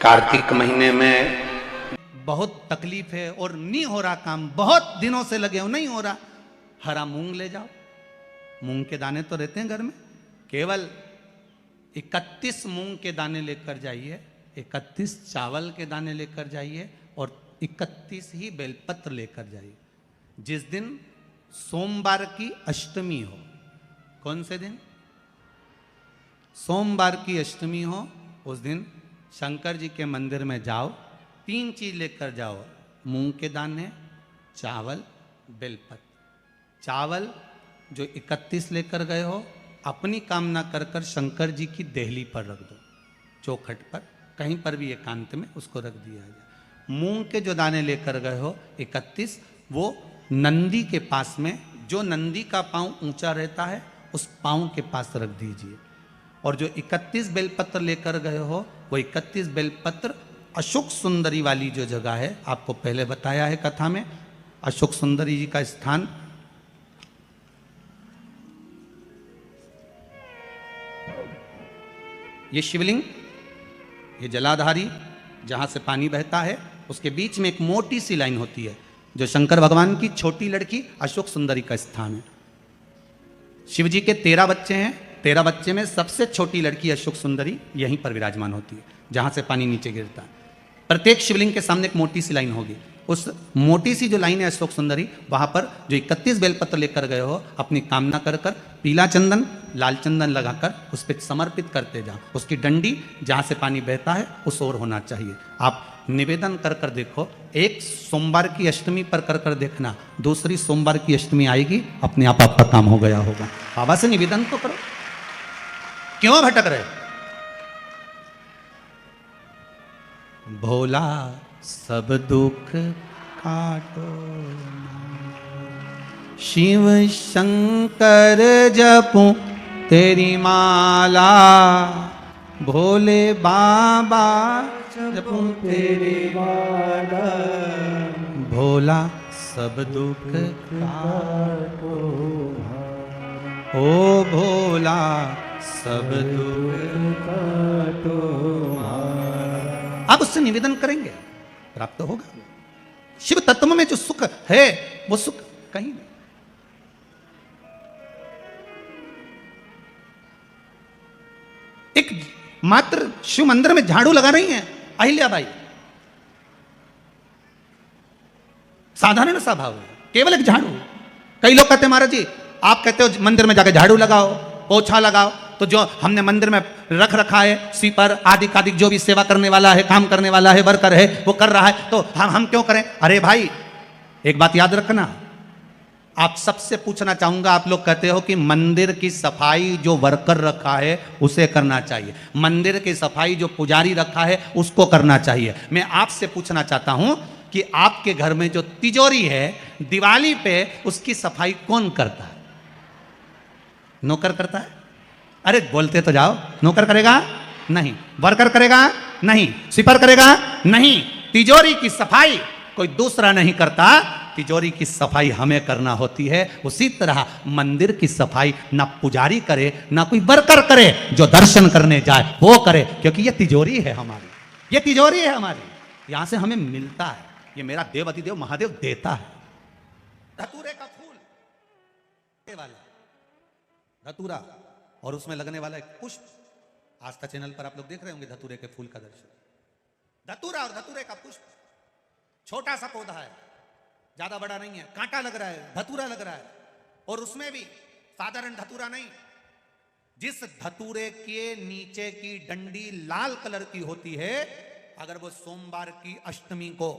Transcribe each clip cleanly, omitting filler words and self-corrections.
कार्तिक महीने में बहुत तकलीफ है और नहीं हो रहा काम, बहुत दिनों से लगे हो, नहीं हो रहा। हरा मूंग ले जाओ, मूंग के दाने तो रहते हैं घर में, केवल 31 मूंग के दाने लेकर जाइए, 31 चावल के दाने लेकर जाइए और 31 ही बेलपत्र लेकर जाइए। जिस दिन सोमवार की अष्टमी हो, कौन से दिन? सोमवार की अष्टमी हो, उस दिन शंकर जी के मंदिर में जाओ, 3 चीज लेकर जाओ, मूंग के दाने, चावल, बेलपत्र। चावल जो 31 लेकर गए हो, अपनी कामना कर कर शंकर जी की देहली पर रख दो, चौखट पर, कहीं पर भी एकांत में उसको रख दिया जाए। मूंग के जो दाने लेकर गए हो 31, वो नंदी के पास में, जो नंदी का पांव ऊंचा रहता है उस पांव के पास रख दीजिए। और जो 31 बेलपत्र लेकर गए हो, वो 31 बेलपत्र अशोक सुंदरी वाली जो जगह है, आपको पहले बताया है कथा में, अशोक सुंदरी जी का स्थान ये शिवलिंग, ये जलाधारी जहां से पानी बहता है, उसके बीच में एक मोटी सी लाइन होती है, जो शंकर भगवान की छोटी लड़की अशोक सुंदरी का स्थान है। शिव जी के 13 बच्चे हैं, 13 बच्चे में सबसे छोटी लड़की अशोक सुंदरी यहीं पर विराजमान होती है, जहां से पानी नीचे गिरता है। प्रत्येक शिवलिंग के सामने एक मोटी सी लाइन होगी, उस मोटी सी जो लाइन है अशोक सुंदरी, वहां पर जो 31 बेलपत्र लेकर गए हो, अपनी कामना कर कर पीला चंदन, लाल चंदन लगाकर उस पर समर्पित करते जाओ। उसकी डंडी जहां से पानी बहता है उस ओर होना चाहिए। आप निवेदन कर कर देखो, एक सोमवार की अष्टमी पर कर कर देखना, दूसरी सोमवार की अष्टमी आएगी, अपने आप आपका काम हो गया होगा। बाबा से निवेदन तो करो, क्यों भटक रहे? भोला सब दुख काटो, शिव शंकर जपूं तेरी माला, भोले बाबा जपूं तेरी माला, भोला सब दुख काटो, ओ भोला सब दुख काटो। आप उससे निवेदन करेंगे, प्राप्त होगा। शिव तत्व में जो सुख है, वो सुख कहीं नहीं। एक मात्र शिव मंदिर में झाड़ू लगा रही हैं अहिल्याबाई, साधारण सा भाव है, केवल एक झाड़ू। कई लोग कहते हैं महाराज जी, आप कहते हो मंदिर में जाकर झाड़ू लगाओ, पोछा लगाओ, तो जो हमने मंदिर में रख रखा है स्वीपर आदि आदि, जो भी सेवा करने वाला है, काम करने वाला है, वर्कर है, वो कर रहा है, तो हम क्यों करें? अरे भाई, एक बात याद रखना, आप सबसे पूछना चाहूंगा, आप लोग कहते हो कि मंदिर की सफाई जो वर्कर रखा है उसे करना चाहिए, मंदिर की सफाई जो पुजारी रखा है उसको करना चाहिए। मैं आपसे पूछना चाहता हूं कि आपके घर में जो तिजोरी है, दिवाली पे उसकी सफाई कौन करता है? नौकर करता है? अरे बोलते तो जाओ। नौकर करेगा? नहीं। वर्कर करेगा? नहीं। स्वीपर करेगा? नहीं। तिजोरी की सफाई कोई दूसरा नहीं करता, तिजोरी की सफाई हमें करना होती है। उसी तरह मंदिर की सफाई ना पुजारी करे, ना कोई वर्कर करे, जो दर्शन करने जाए वो करे, क्योंकि ये तिजोरी है हमारी, ये तिजोरी है हमारी, यहां से हमें मिलता है, ये मेरा देव अतिदेव महादेव देता है। धतूरे का फूल, ये वाला धतूरा, और उसमें लगने वाला एक पुष्प, आस्था चैनल पर आप लोग देख रहे होंगे धतूरे के फूल का दर्शन। धतूरा और धतूरे का पुष्प, छोटा सा पौधा है, ज्यादा बड़ा नहीं है, कांटा लग रहा है, धतूरा लग रहा है, और उसमें भी साधारण धतूरा नहीं, जिस धतूरे के नीचे की डंडी लाल कलर की होती है, अगर वो सोमवार की अष्टमी को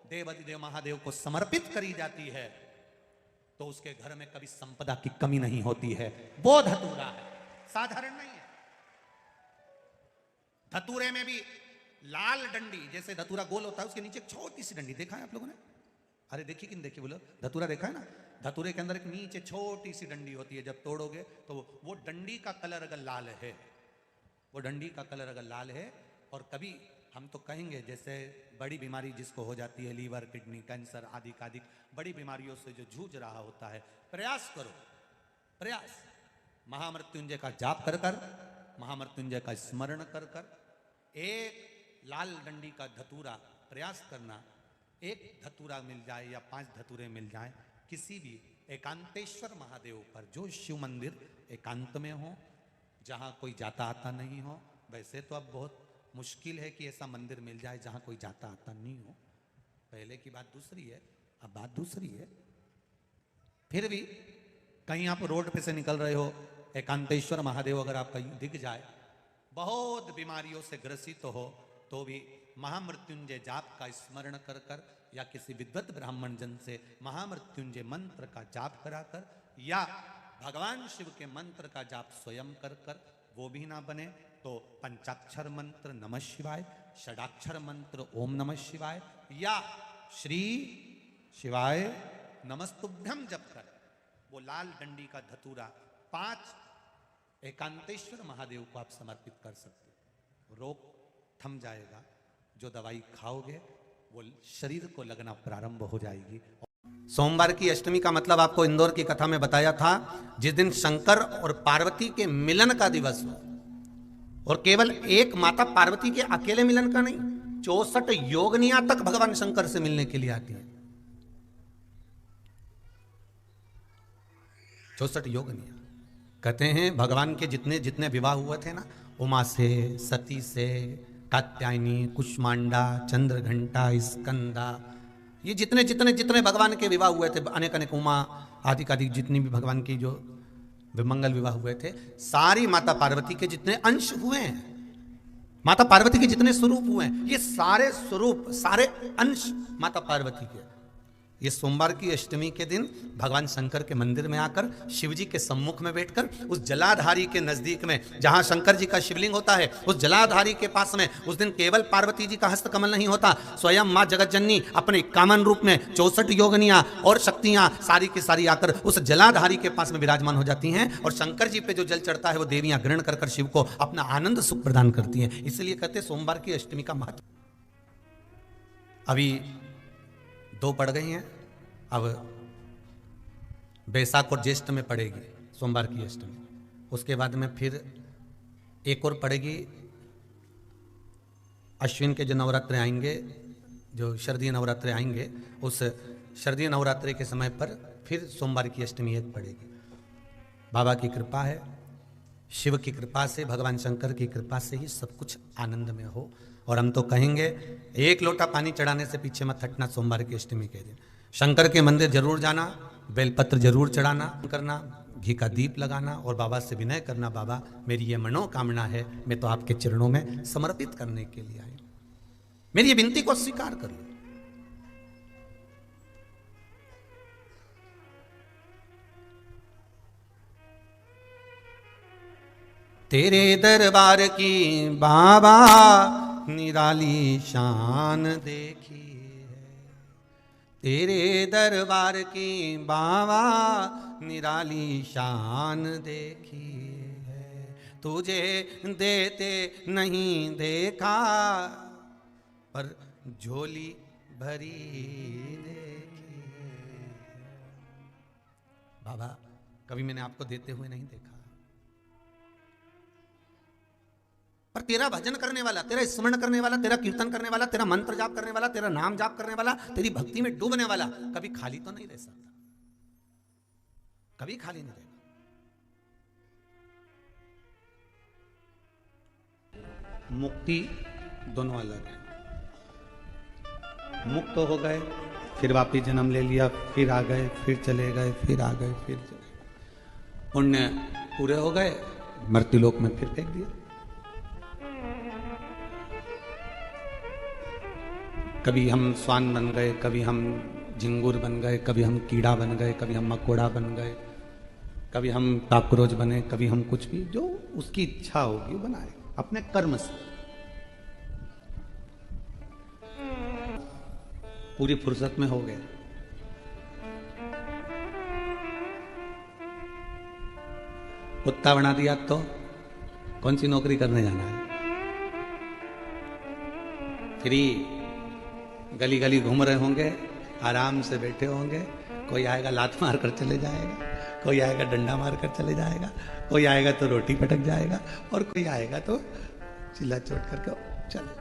देव अधिदेव महादेव को समर्पित करी जाती है, तो उसके घर में कभी संपदा की कमी नहीं होती है। वो धतूरा है, साधारण नहीं है। धतूरे में भी लाल डंडी, जैसे धतूरा गोल होता है, उसके नीचे एक छोटी सी डंडी, देखा है आप लोगों ने? अरे देखिए कि नहीं देखिए, बोलो धतूरा देखा है ना? धतूरे के अंदर एक नीचे छोटी सी डंडी होती है, जब तोड़ोगे तो वो डंडी का कलर अगर लाल है, वो डंडी का कलर अगर लाल है, और कभी हम तो कहेंगे जैसे बड़ी बीमारी जिसको हो जाती है, लीवर, किडनी, कैंसर आदि आदि बड़ी बीमारियों से जो जूझ रहा होता है, प्रयास करो, प्रयास, महामृत्युंजय का जाप कर कर, महामृत्युंजय का स्मरण कर कर, एक लाल डंडी का धतूरा प्रयास करना, एक धतूरा मिल जाए या 5 धतूरे मिल जाए किसी भी एकांतेश्वर महादेव पर, जो शिव मंदिर एकांत में हो, जहाँ कोई जाता आता नहीं हो। वैसे तो अब बहुत मुश्किल है कि ऐसा मंदिर मिल जाए जहाँ कोई जाता आता नहीं हो, पहले की बात दूसरी है, अब बात दूसरी है। फिर भी कहीं आप रोड पे से निकल रहे हो, एकांतेश्वर महादेव अगर आपका दिख जाए, बहुत बीमारियों से ग्रसित हो, तो भी महामृत्युंजय जाप का स्मरण कर कर या किसी विद्वत ब्राह्मण जन से महामृत्युंजय मंत्र का जाप कराकर या भगवान शिव के मंत्र का जाप स्वयं कर कर, वो भी ना बने तो पंचाक्षर मंत्र नमः शिवाय, षडाक्षर मंत्र ओम नमः शिवाय या श्री शिवाय नमस्तुभ्यम जप कर वो लाल डंडी का धतूरा 5 एकांतेश्वर महादेव को आप समर्पित कर सकते हो। रोग थम जाएगा, जो दवाई खाओगे वो शरीर को लगना प्रारंभ हो जाएगी। सोमवार की अष्टमी का मतलब आपको इंदौर की कथा में बताया था, जिस दिन शंकर और पार्वती के मिलन का दिवस हो, और केवल एक माता पार्वती के अकेले मिलन का नहीं, 64 योगनियां तक भगवान शंकर से मिलने के लिए आती है। 64 योगनियां कहते हैं भगवान के जितने जितने विवाह हुए थे ना, उमा से, सती से, कात्यायनी, कुष्मांडा, चंद्रघंटा, स्कंदा, ये जितने जितने जितने भगवान के विवाह हुए थे, अनेक अनेक उमा आदि आदि जितनी भी भगवान की जो विमंगल विवाह हुए थे, सारी माता पार्वती के जितने अंश हुए हैं, माता पार्वती के जितने स्वरूप हुए हैं, ये सारे स्वरूप सारे अंश माता पार्वती के। ये सोमवार की अष्टमी के दिन भगवान शंकर के मंदिर में आकर शिव जी के सम्मुख में बैठकर उस जलाधारी के नजदीक में जहां शंकर जी का शिवलिंग होता है, उस जलाधारी के पास में उस दिन केवल पार्वती जी का हस्त कमल नहीं होता, स्वयं मां जगत जननी अपने कामन रूप में 64 योगनियां और शक्तियां सारी की सारी आकर उस जलाधारी के पास में विराजमान हो जाती हैं, और शंकर जी पे जो जल चढ़ता है वो देवियां ग्रहण कर कर शिव को अपना आनंद सुख प्रदान करती हैं। इसलिए कहते हैं सोमवार की अष्टमी का महत्व। अभी 2 पड़ गई हैं, अब बैसाख और ज्येष्ठ में पड़ेगी सोमवार की अष्टमी, उसके बाद में फिर एक और पड़ेगी अश्विन के जो नवरात्रे आएंगे, जो शारदीय नवरात्रे आएंगे, उस शारदीय नवरात्रे के समय पर फिर सोमवार की अष्टमी एक पड़ेगी। बाबा की कृपा है, शिव की कृपा से, भगवान शंकर की कृपा से ही सब कुछ आनंद में हो। और हम तो कहेंगे 1 लोटा पानी चढ़ाने से पीछे मत हटना सोमवार की अष्टमी के दिन। शंकर के मंदिर जरूर जाना, बेलपत्र जरूर चढ़ाना करना, घी का दीप लगाना और बाबा से विनय करना, बाबा मेरी ये मनोकामना है, मैं तो आपके चरणों में समर्पित करने के लिए आई, मेरी ये विनती को स्वीकार कर लो। तेरे दरबार की बाबा निराली शान देखी, तेरे दरबार की बाबा निराली शान देखी है, तुझे देते नहीं देखा पर झोली भरी देखी। बाबा कभी मैंने आपको देते हुए नहीं देखा, पर तेरा भजन करने वाला, तेरा स्मरण करने वाला, तेरा कीर्तन करने वाला, तेरा मंत्र जाप करने वाला, तेरा नाम जाप करने वाला, तेरी भक्ति में डूबने वाला कभी खाली तो नहीं रह सकता, कभी खाली नहीं रहेगा। मुक्ति दोनों अलग है। मुक्त हो गए, फिर वापिस जन्म ले लिया, फिर आ गए, फिर चले गए, फिर आ गए, फिर चले गए, पुण्य पूरे हो गए, मृत्युलोक में फिर फेंक दिया। कभी हम स्वान बन गए, कभी हम झिंगुर बन गए, कभी हम कीड़ा बन गए, कभी हम मकोड़ा बन गए, कभी हम काकरोच बने, कभी हम कुछ भी, जो उसकी इच्छा होगी बनाए अपने कर्म से। पूरी फुर्सत में हो गए। कुत्ता बना दिया तो कौन सी नौकरी करने जाना है? फ्री गली गली घूम रहे होंगे, आराम से बैठे होंगे, कोई आएगा लात मार कर चले जाएगा, कोई आएगा डंडा मार कर चले जाएगा, कोई आएगा तो रोटी पटक जाएगा, और कोई आएगा तो चिल्ला चोट करके चले।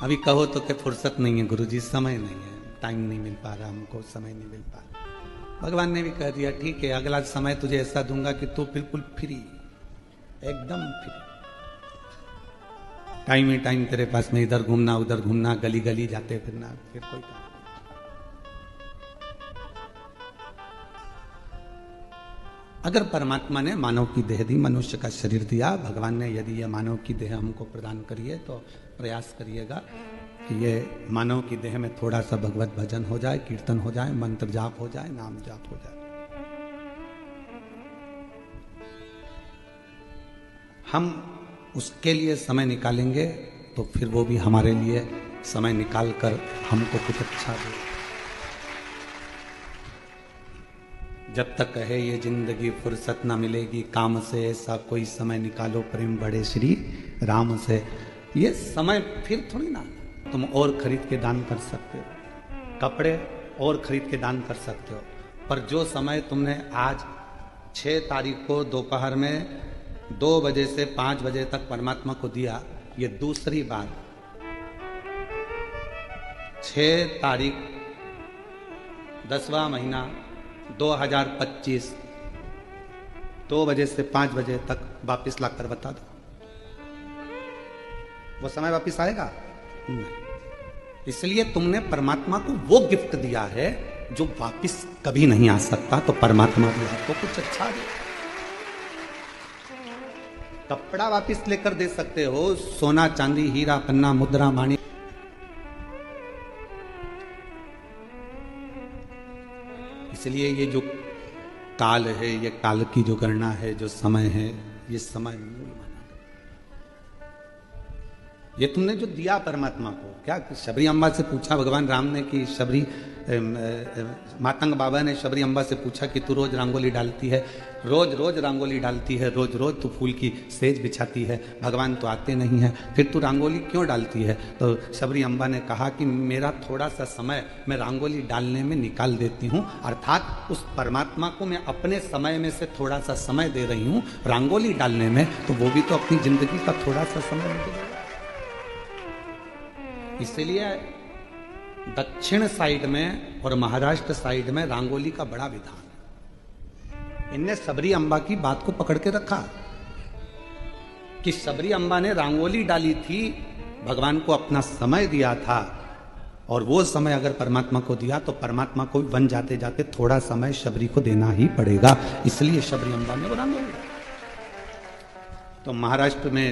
अभी कहो तो कि फुर्सत नहीं है गुरुजी, समय नहीं है, टाइम नहीं मिल पा रहा हमको, समय नहीं मिल पा रहा। भगवान ने भी कह दिया ठीक है, अगला समय तुझे ऐसा दूंगा कि तू बिल्कुल फ्री, एकदम फ्री, टाइम ही टाइम तेरे पास में, इधर घूमना उधर घूमना, गली गली जाते फिरना, फिर कोई काम। अगर परमात्मा ने मानव की देह दी, मनुष्य का शरीर दिया, भगवान ने यदि यह मानव की देह हमको प्रदान करिए तो प्रयास करिएगा कि ये मानव की देह में थोड़ा सा भगवत भजन हो जाए, कीर्तन हो जाए, मंत्र जाप हो जाए, नाम जाप हो जाए। हम उसके लिए समय निकालेंगे तो फिर वो भी हमारे लिए समय निकाल कर हमको कुछ अच्छा दे। जब तक है ये जिंदगी फुर्सत ना मिलेगी काम से, ऐसा कोई समय निकालो प्रेम बड़े श्री राम से। ये समय फिर थोड़ी ना, तुम और खरीद के दान कर सकते हो, कपड़े और खरीद के दान कर सकते हो, पर जो समय तुमने आज 6 तारीख को दोपहर में 2 बजे से 5 बजे तक परमात्मा को दिया, ये दूसरी बार 6 तारीख 10वां महीना 2025 2 बजे से 5 बजे तक वापिस लाकर बता दो, वो समय वापिस आएगा नहीं। इसलिए तुमने परमात्मा को वो गिफ्ट दिया है जो वापिस कभी नहीं आ सकता, तो परमात्मा भी आपको कुछ अच्छा दे। कपड़ा वापिस लेकर दे सकते हो, सोना चांदी हीरा पन्ना मुद्रा माणी, इसलिए ये जो काल है, ये काल की जो गणना है, जो समय है, ये समय मूल माना। ये तुमने जो दिया परमात्मा को, क्या शबरी अम्बा से पूछा भगवान राम ने कि शबरी मातंग बाबा ने शबरी अम्बा से पूछा कि तू रोज रंगोली डालती है, रोज रोज रंगोली डालती है, रोज रोज तू फूल की सेज बिछाती है, भगवान तो आते नहीं है, फिर तू रंगोली क्यों डालती है? तो शबरी अम्बा ने कहा कि मेरा थोड़ा सा समय मैं रंगोली डालने में निकाल देती हूँ, अर्थात उस परमात्मा को मैं अपने समय में से थोड़ा सा समय दे रही हूँ रंगोली डालने में, तो वो भी तो अपनी जिंदगी का थोड़ा सा समय देगा। इसलिए दक्षिण साइड में और महाराष्ट्र साइड में रंगोली का बड़ा विधान है। इनने शबरी अम्बा की बात को पकड़ के रखा कि शबरी अम्बा ने रंगोली डाली थी, भगवान को अपना समय दिया था, और वो समय अगर परमात्मा को दिया तो परमात्मा को वन जाते जाते थोड़ा समय शबरी को देना ही पड़ेगा, इसलिए शबरी अम्बा ने वो रंगोली। तो महाराष्ट्र में,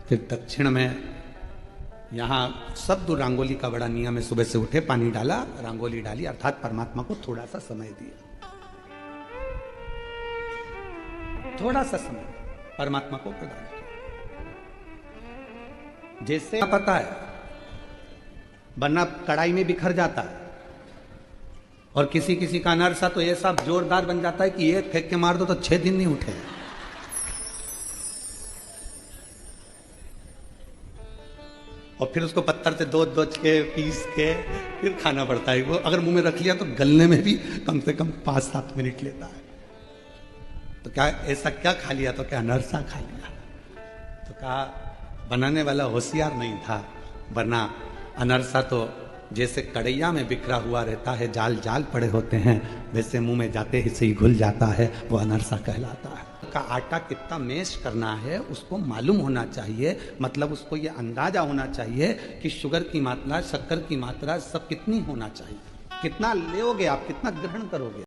फिर दक्षिण में, यहाँ सब दो रंगोली का बड़ा नियम है। सुबह से उठे, पानी डाला, रंगोली डाली, अर्थात परमात्मा को थोड़ा सा समय दिया, थोड़ा सा समय परमात्मा को प्रदान किया। जैसे पता है, वरना कढ़ाई में बिखर जाता है, और किसी किसी का अनरसा तो ऐसा जोरदार बन जाता है कि एक फेंक के मार दो तो 6 दिन नहीं उठे। और फिर उसको पत्थर से दो के पीस के फिर खाना पड़ता है। वो अगर मुंह में रख लिया तो गलने में भी कम से कम 5-7 मिनट लेता है। तो क्या ऐसा क्या खा लिया? तो क्या अनरसा खा लिया? तो कहा बनाने वाला होशियार नहीं था, वरना अनरसा तो जैसे कड़ैया में बिखरा हुआ रहता है, जाल जाल पड़े होते हैं, वैसे मुंह में जाते ही से ही घुल जाता है, वो अनरसा कहलाता है। का आटा कितना मैश करना है उसको मालूम होना चाहिए, मतलब उसको ये अंदाजा होना चाहिए कि शुगर की मात्रा, शक्कर की मात्रा सब कितनी होना चाहिए, कितना लोगे आप, कितना ग्रहण करोगे।